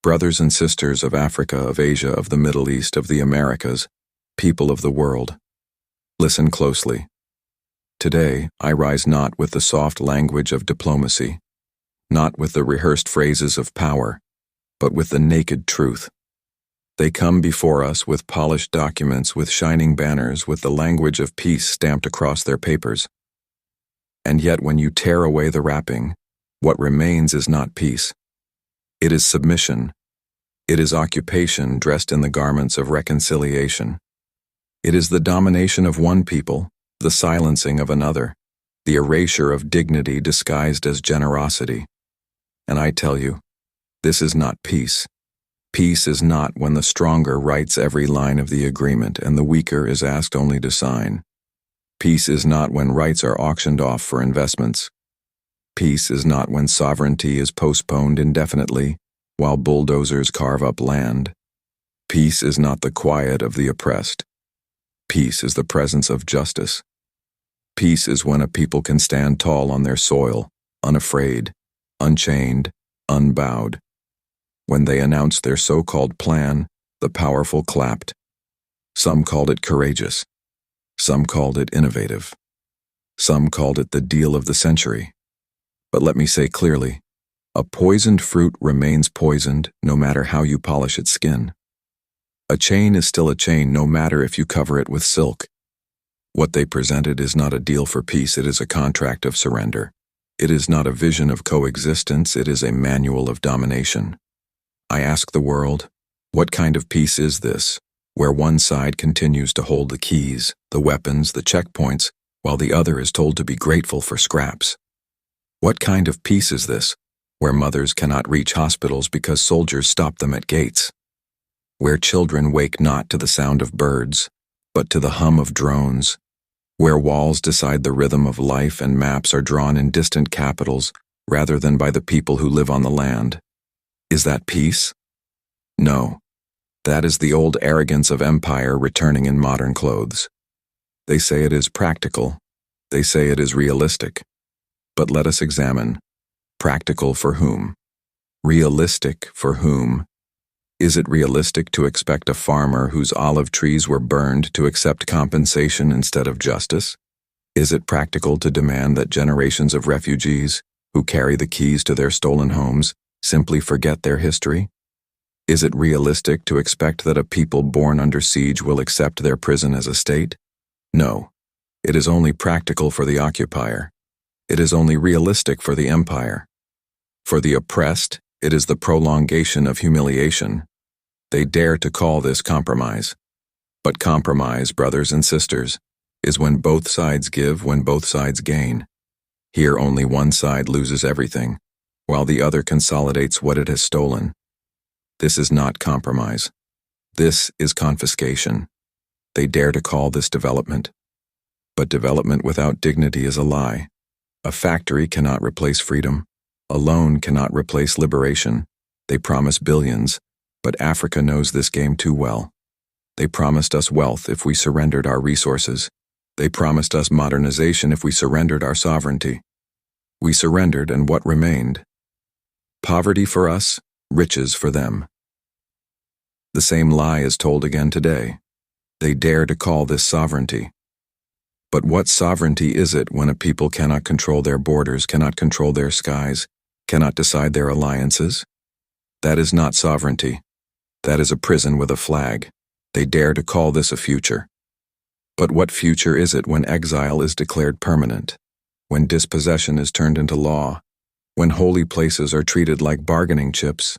Brothers and sisters of Africa, of Asia, of the Middle East, of the Americas, people of the world, listen closely. Today, I rise not with the soft language of diplomacy, not with the rehearsed phrases of power, but with the naked truth. They come before us with polished documents, with shining banners, with the language of peace stamped across their papers. And yet when you tear away the wrapping, what remains is not peace. It is submission. It is occupation dressed in the garments of reconciliation. It is the domination of one people, the silencing of another, the erasure of dignity disguised as generosity. And I tell you, this is not peace. Peace is not when the stronger writes every line of the agreement and the weaker is asked only to sign. Peace is not when rights are auctioned off for investments. Peace is not when sovereignty is postponed indefinitely while bulldozers carve up land. Peace is not the quiet of the oppressed. Peace is the presence of justice. Peace is when a people can stand tall on their soil, unafraid, unchained, unbowed. When they announced their so-called plan, the powerful clapped. Some called it courageous. Some called it innovative. Some called it the deal of the century. But let me say clearly, a poisoned fruit remains poisoned no matter how you polish its skin. A chain is still a chain no matter if you cover it with silk. What they presented is not a deal for peace, it is a contract of surrender. It is not a vision of coexistence, it is a manual of domination. I ask the world, what kind of peace is this, where one side continues to hold the keys, the weapons, the checkpoints, while the other is told to be grateful for scraps? What kind of peace is this, where mothers cannot reach hospitals because soldiers stop them at gates? Where children wake not to the sound of birds, but to the hum of drones? Where walls decide the rhythm of life and maps are drawn in distant capitals rather than by the people who live on the land? Is that peace? No. That is the old arrogance of empire returning in modern clothes. They say it is practical. They say it is realistic. But let us examine. Practical for whom? Realistic for whom? Is it realistic to expect a farmer whose olive trees were burned to accept compensation instead of justice? Is it practical to demand that generations of refugees, who carry the keys to their stolen homes, simply forget their history? Is it realistic to expect that a people born under siege will accept their prison as a state? No. It is only practical for the occupier. It is only realistic for the empire. For the oppressed, it is the prolongation of humiliation. They dare to call this compromise. But compromise, brothers and sisters, is when both sides give, when both sides gain. Here only one side loses everything, while the other consolidates what it has stolen. This is not compromise. This is confiscation. They dare to call this development. But development without dignity is a lie. A factory cannot replace freedom. A loan cannot replace liberation. They promise billions, but Africa knows this game too well. They promised us wealth if we surrendered our resources. They promised us modernization if we surrendered our sovereignty. We surrendered, and what remained? Poverty for us, riches for them. The same lie is told again today. They dare to call this sovereignty. But what sovereignty is it when a people cannot control their borders, cannot control their skies, cannot decide their alliances? That is not sovereignty. That is a prison with a flag. They dare to call this a future. But what future is it when exile is declared permanent, when dispossession is turned into law, when holy places are treated like bargaining chips?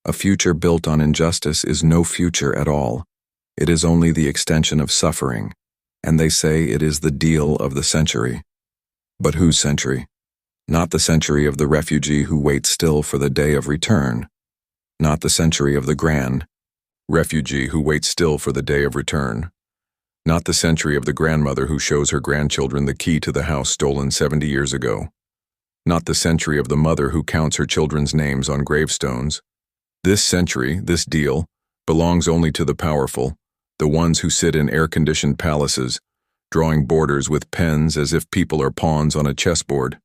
A future built on injustice is no future at all. It is only the extension of suffering, and they say it is the deal of the century. But whose century? Not the century of the refugee who waits still for the day of return. Not the century of the grand refugee who waits still for the day of return. Not the century of the grandmother who shows her grandchildren the key to the house stolen 70 years ago. Not the century of the mother who counts her children's names on gravestones. This century, this deal, belongs only to the powerful, the ones who sit in air-conditioned palaces, drawing borders with pens as if people are pawns on a chessboard.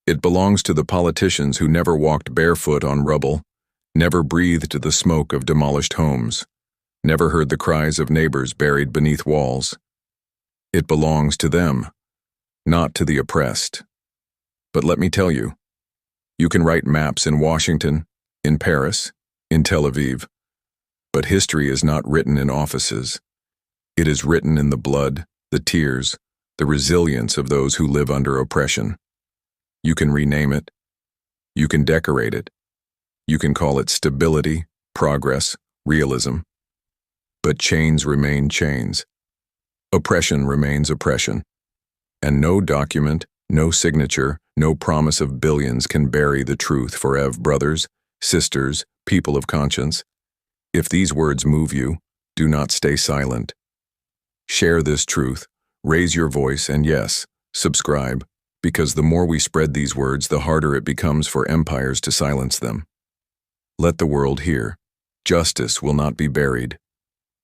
It belongs to the politicians who never walked barefoot on rubble, never breathed the smoke of demolished homes, never heard the cries of neighbors buried beneath walls. It belongs to them, not to the oppressed. But let me tell you, you can write maps in Washington, in Paris, in Tel Aviv, but history is not written in offices. It is written in the blood, the tears, the resilience of those who live under oppression. You can rename it. You can decorate it. You can call it stability, progress, realism. But chains remain chains. Oppression remains oppression. And no document, no signature, no promise of billions can bury the truth forever, brothers, sisters, people of conscience. If these words move you, do not stay silent. Share this truth, raise your voice, and yes, subscribe, because the more we spread these words, the harder it becomes for empires to silence them. Let the world hear. Justice will not be buried.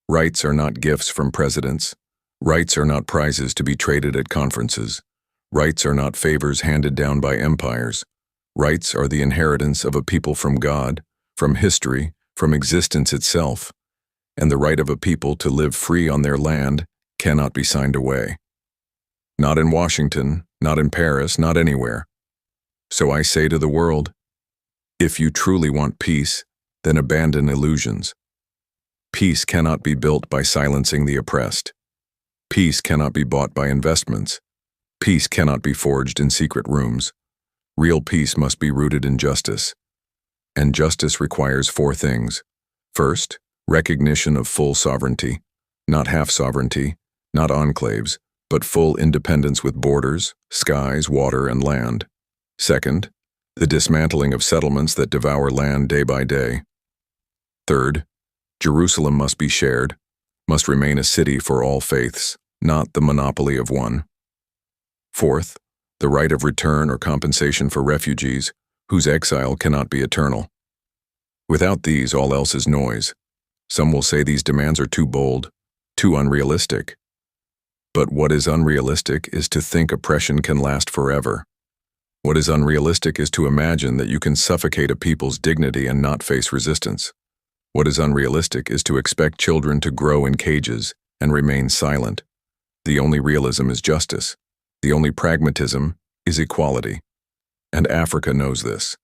Rights are not gifts from presidents. Rights are not prizes to be traded at conferences. Rights are not favors handed down by empires. Rights are the inheritance of a people from God, from history, from existence itself. And the right of a people to live free on their land cannot be signed away. Not in Washington, not in Paris, not anywhere. So I say to the world, if you truly want peace, then abandon illusions. Peace cannot be built by silencing the oppressed. Peace cannot be bought by investments. Peace cannot be forged in secret rooms. Real peace must be rooted in justice. And justice requires 4 things. First, recognition of full sovereignty, not half sovereignty, not enclaves, but full independence with borders, skies, water, and land. Second, the dismantling of settlements that devour land day by day. Third, Jerusalem must be shared, must remain a city for all faiths, not the monopoly of one. Fourth, the right of return or compensation for refugees, whose exile cannot be eternal. Without these, all else is noise. Some will say these demands are too bold, too unrealistic. But what is unrealistic is to think oppression can last forever. What is unrealistic is to imagine that you can suffocate a people's dignity and not face resistance. What is unrealistic is to expect children to grow in cages and remain silent. The only realism is justice. The only pragmatism is equality. And Africa knows this.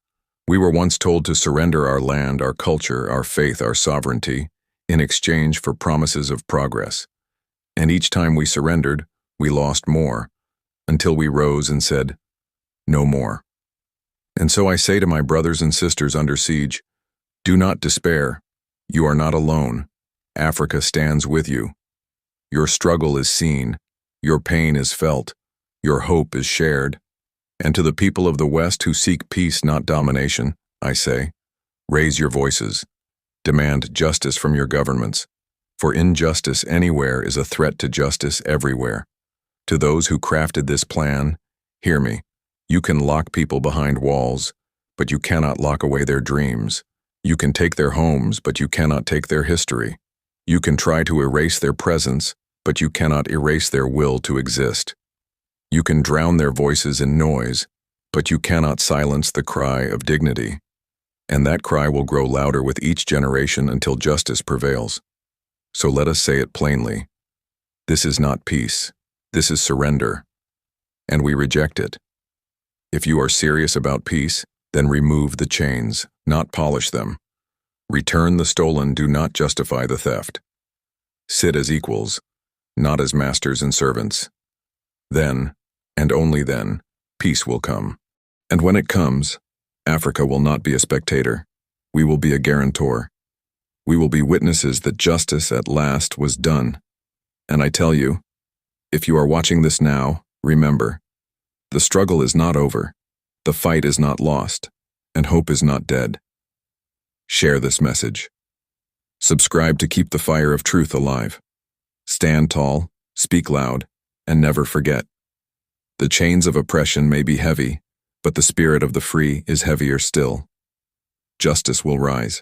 We were once told to surrender our land, our culture, our faith, our sovereignty, in exchange for promises of progress. And each time we surrendered, we lost more, until we rose and said, no more. And so I say to my brothers and sisters under siege, do not despair. You are not alone. Africa stands with you. Your struggle is seen. Your pain is felt. Your hope is shared. And to the people of the West who seek peace, not domination, I say, raise your voices. Demand justice from your governments. For injustice anywhere is a threat to justice everywhere. To those who crafted this plan, hear me. You can lock people behind walls, but you cannot lock away their dreams. You can take their homes, but you cannot take their history. You can try to erase their presence, but you cannot erase their will to exist. You can drown their voices in noise, but you cannot silence the cry of dignity. And that cry will grow louder with each generation until justice prevails. So let us say it plainly. This is not peace. This is surrender. And we reject it. If you are serious about peace, then remove the chains, not polish them. Return the stolen, do not justify the theft. Sit as equals, not as masters and servants. Then, and only then, peace will come. And when it comes, Africa will not be a spectator. We will be a guarantor. We will be witnesses that justice at last was done. And I tell you, if you are watching this now, remember, the struggle is not over, the fight is not lost, and hope is not dead. Share this message. Subscribe to keep the fire of truth alive. Stand tall, speak loud, and never forget. The chains of oppression may be heavy, but the spirit of the free is heavier still. Justice will rise.